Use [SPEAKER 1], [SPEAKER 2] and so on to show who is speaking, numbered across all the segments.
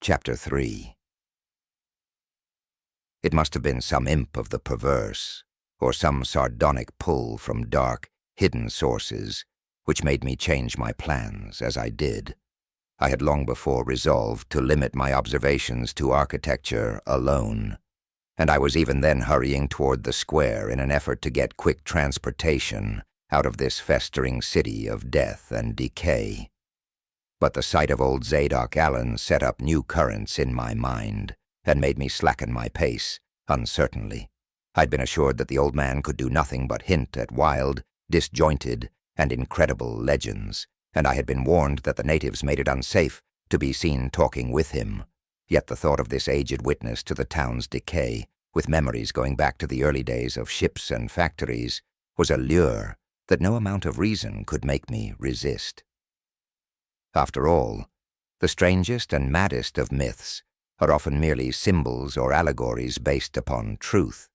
[SPEAKER 1] Chapter 3. It must have been some imp of the perverse, or some sardonic pull from dark, hidden sources, which made me change my plans as I did. I had long before resolved to limit my observations to architecture alone, and I was even then hurrying toward the square in an effort to get quick transportation out of this festering city of death and decay. But the sight of old Zadok Allen set up new currents in my mind and made me slacken my pace, uncertainly. I'd been assured that the old man could do nothing but hint at wild, disjointed, and incredible legends, and I had been warned that the natives made it unsafe to be seen talking with him. Yet the thought of this aged witness to the town's decay, with memories going back to the early days of ships and factories, was a lure that no amount of reason could make me resist. After all, the strangest and maddest of myths are often merely symbols or allegories based upon truth,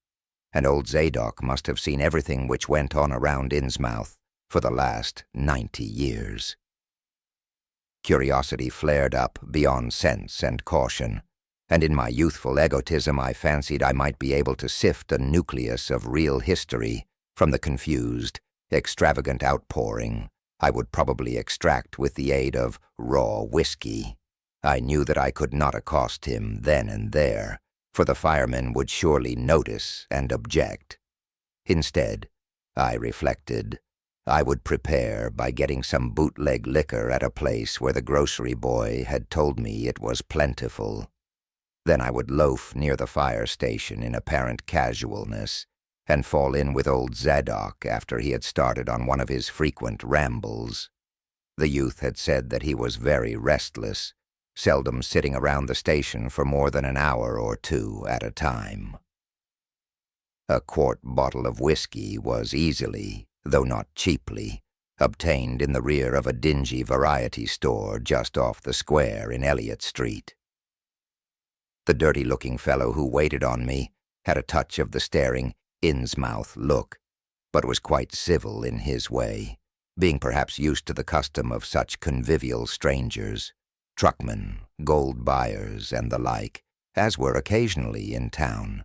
[SPEAKER 1] and old Zadok must have seen everything which went on around Innsmouth for the last 90 years. Curiosity flared up beyond sense and caution, and in my youthful egotism I fancied I might be able to sift a nucleus of real history from the confused, extravagant outpouring I would probably extract with the aid of raw whiskey. I knew that I could not accost him then and there, for the firemen would surely notice and object. Instead, I reflected, I would prepare by getting some bootleg liquor at a place where the grocery boy had told me it was plentiful. Then I would loaf near the fire station in apparent casualness, and fall in with old Zadok after he had started on one of his frequent rambles. The youth had said that he was very restless, seldom sitting around the station for more than an hour or two at a time. A quart bottle of whiskey was easily, though not cheaply, obtained in the rear of a dingy variety store just off the square in Elliott Street. The dirty-looking fellow who waited on me had a touch of the staring Innsmouth look, but was quite civil in his way, being perhaps used to the custom of such convivial strangers, truckmen, gold buyers, and the like, as were occasionally in town.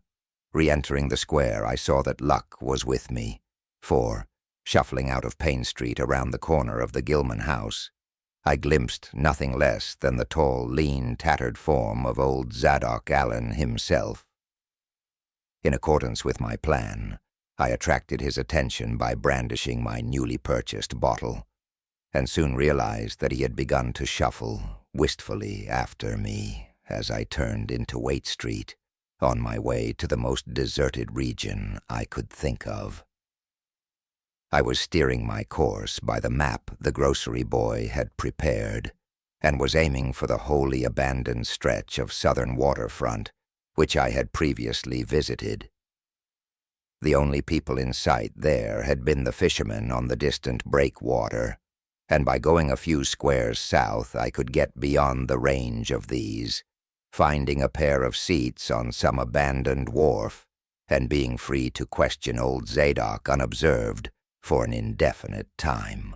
[SPEAKER 1] Re-entering the square, I saw that luck was with me, for, shuffling out of Payne Street around the corner of the Gilman house, I glimpsed nothing less than the tall, lean, tattered form of old Zadok Allen himself. In accordance with my plan, I attracted his attention by brandishing my newly purchased bottle, and soon realized that he had begun to shuffle wistfully after me as I turned into Waite Street, on my way to the most deserted region I could think of. I was steering my course by the map the grocery boy had prepared, and was aiming for the wholly abandoned stretch of southern waterfront which I had previously visited. The only people in sight there had been the fishermen on the distant breakwater, and by going a few squares south I could get beyond the range of these, finding a pair of seats on some abandoned wharf, and being free to question old Zadok unobserved for an indefinite time.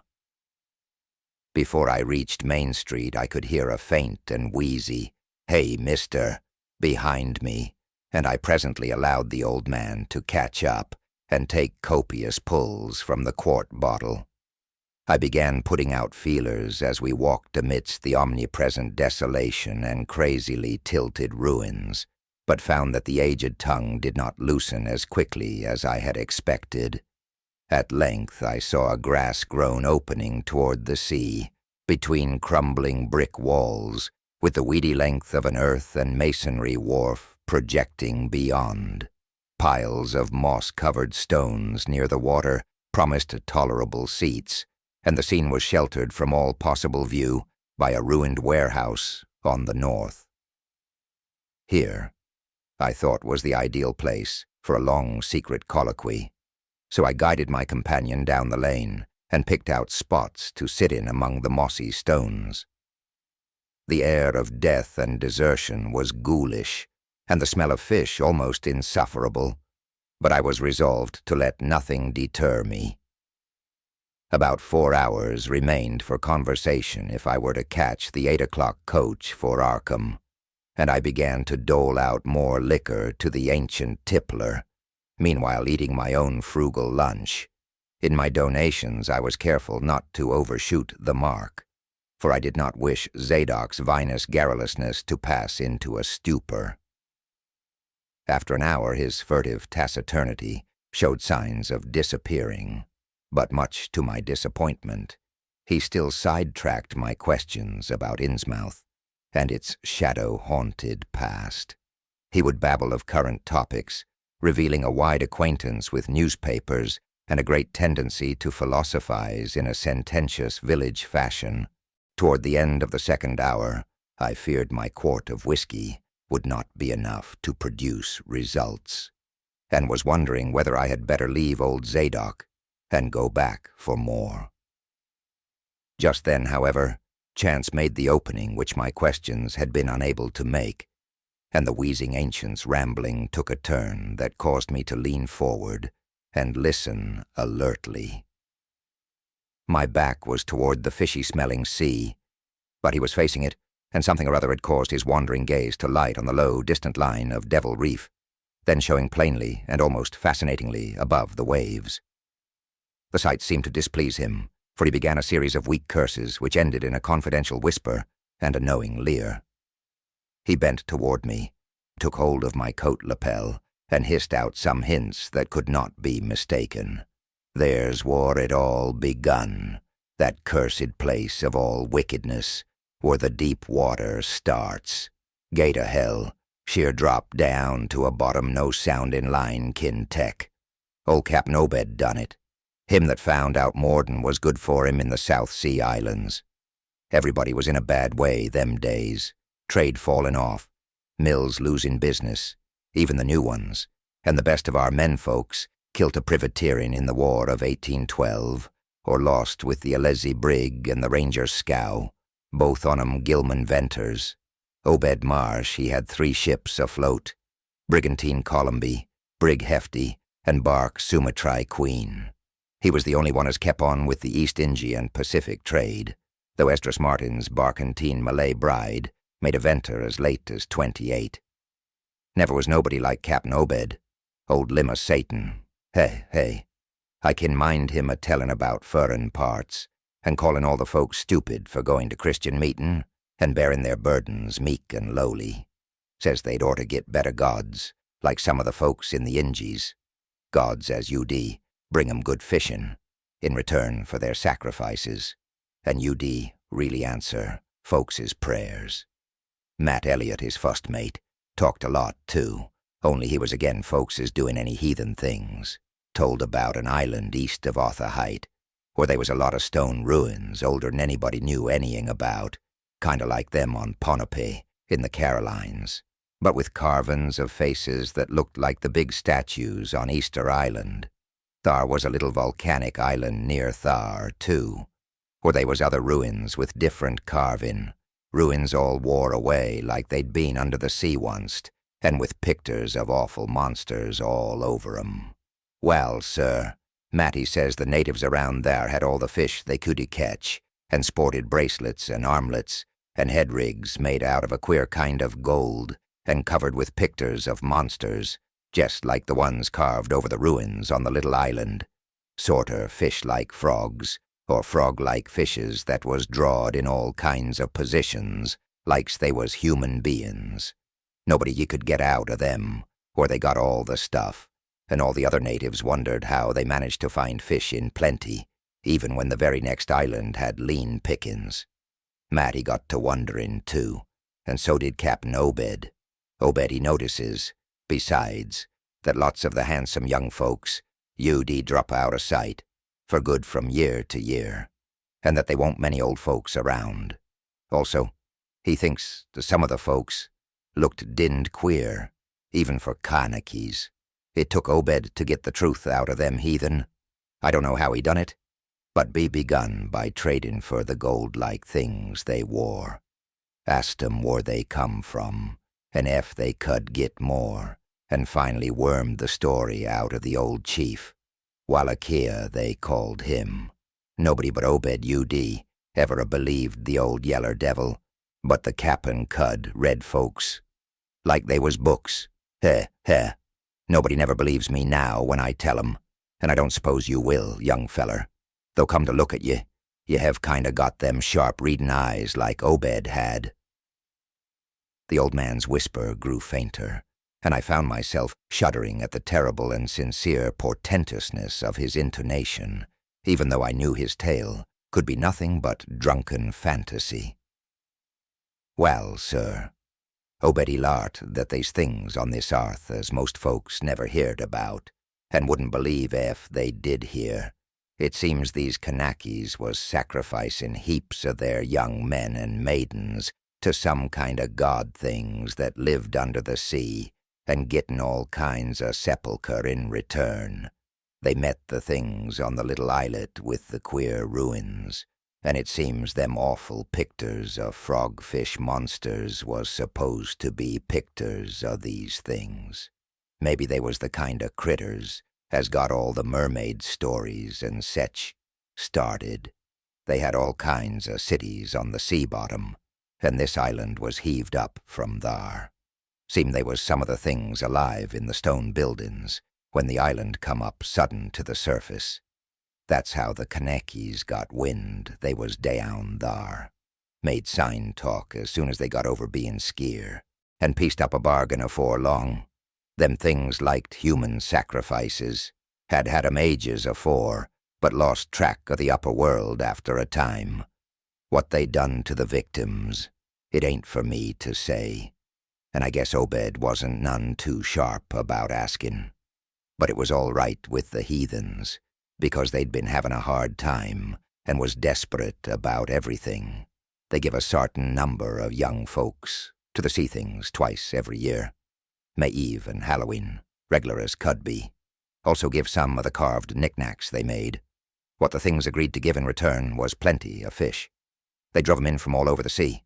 [SPEAKER 1] Before I reached Main Street I could hear a faint and wheezy, "Hey, mister," behind me, and I presently allowed the old man to catch up and take copious pulls from the quart bottle. I began putting out feelers as we walked amidst the omnipresent desolation and crazily tilted ruins, but found that the aged tongue did not loosen as quickly as I had expected. At length I saw a grass-grown opening toward the sea, between crumbling brick walls, with the weedy length of an earth and masonry wharf projecting beyond. Piles of moss-covered stones near the water promised tolerable seats, and the scene was sheltered from all possible view by a ruined warehouse on the north. Here, I thought, was the ideal place for a long secret colloquy, so I guided my companion down the lane and picked out spots to sit in among the mossy stones. The air of death and desertion was ghoulish, and the smell of fish almost insufferable, but I was resolved to let nothing deter me. About 4 hours remained for conversation if I were to catch the 8 o'clock coach for Arkham, and I began to dole out more liquor to the ancient tippler, meanwhile eating my own frugal lunch. In my donations I was careful not to overshoot the mark, for I did not wish Zadok's vinous garrulousness to pass into a stupor. After an hour his furtive taciturnity showed signs of disappearing, but much to my disappointment, he still sidetracked my questions about Innsmouth and its shadow-haunted past. He would babble of current topics, revealing a wide acquaintance with newspapers and a great tendency to philosophize in a sententious village fashion. Toward the end of the second hour, I feared my quart of whiskey would not be enough to produce results, and was wondering whether I had better leave old Zadok and go back for more. Just then, however, chance made the opening which my questions had been unable to make, and the wheezing ancient's rambling took a turn that caused me to lean forward and listen alertly. My back was toward the fishy-smelling sea, but he was facing it, and something or other had caused his wandering gaze to light on the low, distant line of Devil Reef, then showing plainly and almost fascinatingly above the waves. The sight seemed to displease him, for he began a series of weak curses which ended in a confidential whisper and a knowing leer. He bent toward me, took hold of my coat lapel, and hissed out some hints that could not be mistaken. There's where it all begun, that cursed place of all wickedness, where the deep water starts. Gate o' hell, sheer drop down to a bottom no-sounding line kin tech. Old Cap'n Obed done it. Him that found out more'n was good for him in the South Sea Islands. Everybody was in a bad way them days. Trade falling off, mills losing business, even the new ones, and the best of our menfolks kilt a privateering in the War of 1812, or lost with the Alezy brig and the Ranger scow, both on 'em Gilman Venters. Obed Marsh, he had 3 ships afloat, Brigantine Columby, Brig Hefty, and bark Sumatry Queen. He was the only one as kept on with the East India and Pacific trade, though Esdras Martin's barkentine Malay bride made a venter as late as 28. Never was nobody like Cap'n Obed, old limb o' Satan. Hey, I can mind him a-tellin' about furrin parts, and callin' all the folks stupid for going to Christian meetin' and bearing their burdens meek and lowly. Says they'd orter get better gods, like some of the folks in the Ingies. Gods as UD bring 'em good fishin', in return for their sacrifices, and UD really answer folks' prayers. Matt Elliott, his first mate, talked a lot, too, only he was again folks' doing any heathen things. Told about an island east of Arthur Height, where they was a lot of stone ruins older'n anybody knew anything about, kinda like them on Ponape in the Carolines, but with carvin's of faces that looked like the big statues on Easter Island. Thar was a little volcanic island near Thar, too, where they was other ruins with different carvin', ruins all wore away like they'd been under the sea onct, and with pictures of awful monsters all over 'em. Well, sir, Matty says the natives around there had all the fish they could catch, and sported bracelets and armlets, and head rigs made out of a queer kind of gold, and covered with pictures of monsters, just like the ones carved over the ruins on the little island, sorter fish-like frogs, or frog-like fishes that was drawed in all kinds of positions, like's they was human beings. Nobody ye could get out of them, where they got all the stuff, and all the other natives wondered how they managed to find fish in plenty, even when the very next island had lean pickings. Matty got to wondering, too, and so did Cap'n Obed. Obed, he notices, besides, that lots of the handsome young folks UD drop out of sight, for good from year to year, and that they won't many old folks around. Also, he thinks some of the folks looked dinned queer, even for Kanakis. It took Obed to get the truth out of them heathen. I don't know how he done it, but be begun by trading for the gold-like things they wore. Asked 'em where they come from, and ef they could get more, and finally wormed the story out of the old chief. Wallachia, they called him. Nobody but Obed UD ever believed the old yeller devil, but the Cap'n Cud red folks like they was books. Heh, heh. Nobody never believes me now when I tell 'em, and I don't suppose you will, young feller. Though come to look at you, you have kinda got them sharp readin' eyes like Obed had." The old man's whisper grew fainter, and I found myself shuddering at the terrible and sincere portentousness of his intonation, even though I knew his tale could be nothing but drunken fantasy. "Well, sir, Obed he lart that they's things on this arth as most folks never heard about, and wouldn't believe ef they did hear. It seems these Kanakies was sacrificing heaps of their young men and maidens to some kind of god things that lived under the sea, and gettin' all kinds of sepulcher in return. They met the things on the little islet with the queer ruins, and it seems them awful picters of frogfish monsters was supposed to be picters of these things. Maybe they was the kind of critters as got all the mermaid stories and sech started. They had all kinds of cities on the sea bottom, and this island was heaved up from thar. Seemed they was some of the things alive in the stone buildings when the island come up sudden to the surface. That's how the Kanakies got wind they was down thar. Made sign talk as soon as they got over being skeer, and pieced up a bargain afore long. Them things liked human sacrifices, had 'em ages afore, but lost track of the upper world after a time. What they done to the victims, it ain't for me to say, and I guess Obed wasn't none too sharp about asking. But it was all right with the heathens, because they'd been having a hard time and was desperate about everything. They give a sartain number of young folks to the sea things twice every year. May Eve and Halloween, reg'lar as could be. Also give some of the carved knickknacks they made. What the things agreed to give in return was plenty of fish. They drove 'em in from all over the sea,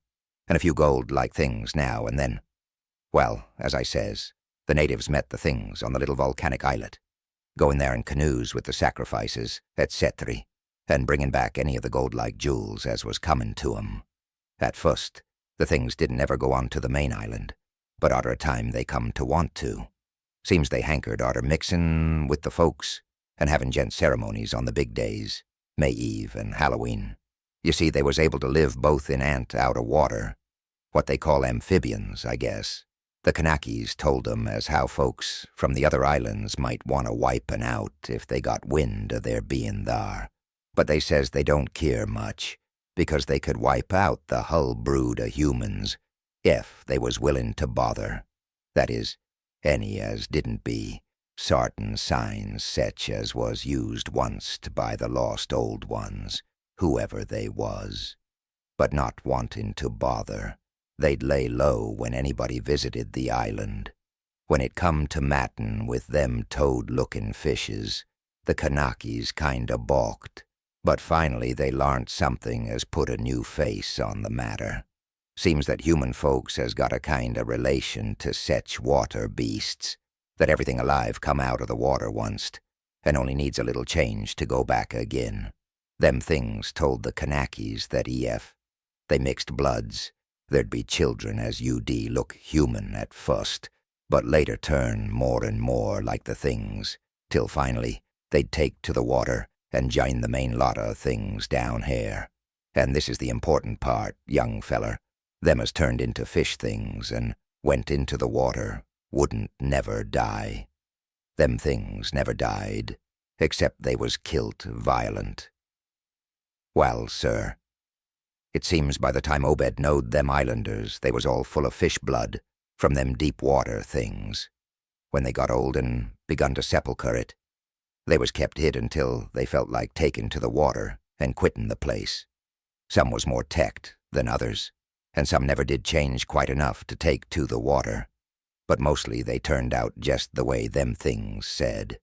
[SPEAKER 1] and a few gold-like things now and then. Well, as I says, the natives met the things on the little volcanic islet, going there in canoes with the sacrifices, etc., and bringing back any of the gold-like jewels as was comin' to 'em. At first, the things didn't ever go on to the main island, but arter a time they come to want to. Seems they hankered arter mixin' with the folks and having gent ceremonies on the big days, May Eve and Halloween. You see, they was able to live both in and out of water, what they call amphibians, I guess. The Kanakies told 'em as how folks from the other islands might want to wipin' out if they got wind of their being thar. But they says they don't care much, because they could wipe out the hull brood of humans if they was willin' to bother. That is, any as didn't be sartin signs sech as was used onct by the lost old ones, whoever they was. But not wantin' to bother, they'd lay low when anybody visited the island. When it come to mattin' with them toad-lookin' fishes, the Kanakies kinda balked, but finally they larnt something as put a new face on the matter. Seems that human folks has got a kinda relation to sech water beasts, that everything alive come out of the water onct, and only needs a little change to go back again. Them things told the Kanakies that ef they mixed bloods, there'd be children as UD look human at first, but later turn more and more like the things, till finally they'd take to the water and join the main lot of things down here. And this is the important part, young feller. Them as turned into fish things and went into the water wouldn't never die. Them things never died, except they was kilt violent. Well, sir, it seems by the time Obed knowed them islanders, they was all full of fish blood from them deep water things. When they got old and begun to sepulcher it, they was kept hid until they felt like taking to the water and quittin' the place. Some was more tecked than others, and some never did change quite enough to take to the water, but mostly they turned out just the way them things said.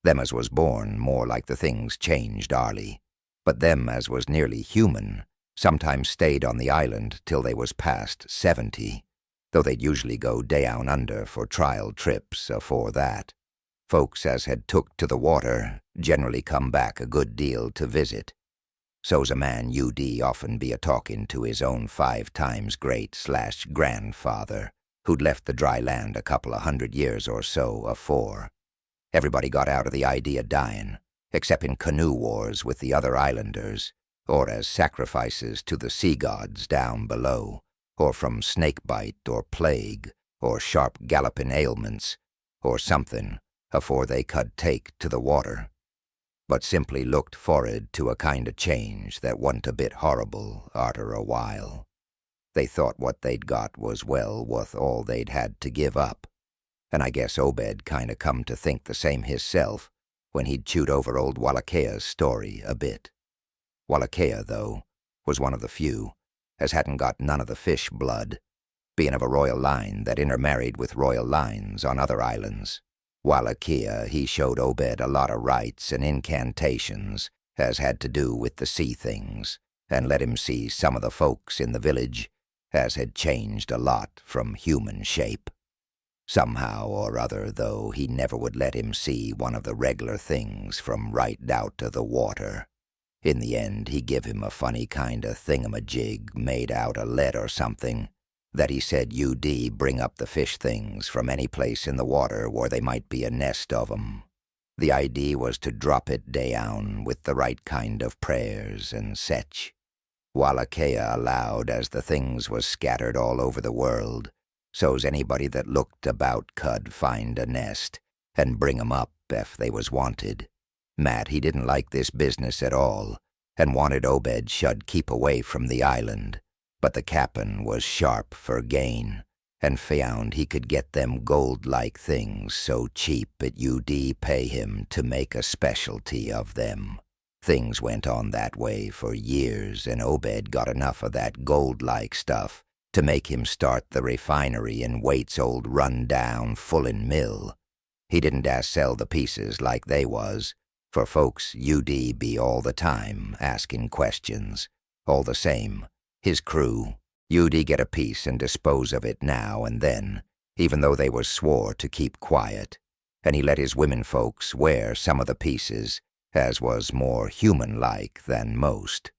[SPEAKER 1] Them as was born more like the things changed arly, but them as was nearly human sometimes stayed on the island till they was past 70, though they'd usually go down under for trial trips afore that. Folks as had took to the water generally come back a good deal to visit. So's a man UD often be a-talking to his own 5 times great/grandfather, who'd left the dry land a couple of 100 years or so afore. Everybody got out of the idea dying, except in canoe wars with the other islanders, or as sacrifices to the sea gods down below, or from snake bite or plague, or sharp galloping ailments, or something, afore they could take to the water, but simply looked for'ard to a kind of change that wa'n't a bit horrible arter a while. They thought what they'd got was well wuth all they'd had to give up, and I guess Obed kind of come to think the same hisself when he'd chewed over old Walakea's story a bit. Walakea, though, was one of the few as hadn't got none of the fish blood, being of a royal line that intermarried with royal lines on other islands. Walakea, he showed Obed a lot of rites and incantations as had to do with the sea things, and let him see some of the folks in the village as had changed a lot from human shape. Somehow or other, though, he never would let him see one of the reg'lar things from right out of the water. In the end, he give him a funny kind of thingamajig made out of lead or something, that he said UD bring up the fish things from any place in the water where they might be a nest of 'em. The idea was to drop it down with the right kind of prayers and sech. Walakea allowed as the things was scattered all over the world, so's anybody that looked about could find a nest and bring 'em up if they was wanted. Matt, he didn't like this business at all, and wanted Obed should keep away from the island, but the cap'n was sharp for gain, and found he could get them gold-like things so cheap it UD pay him to make a specialty of them. Things went on that way for years, and Obed got enough of that gold-like stuff to make him start the refinery in Waite's old run-down fullin' mill. He didn't sell the pieces like they was, for folks UD be all the time asking questions. All the same, his crew, UD get a piece and dispose of it now and then, even though they was swore to keep quiet, and he let his women folks wear some of the pieces, as was more human-like than most.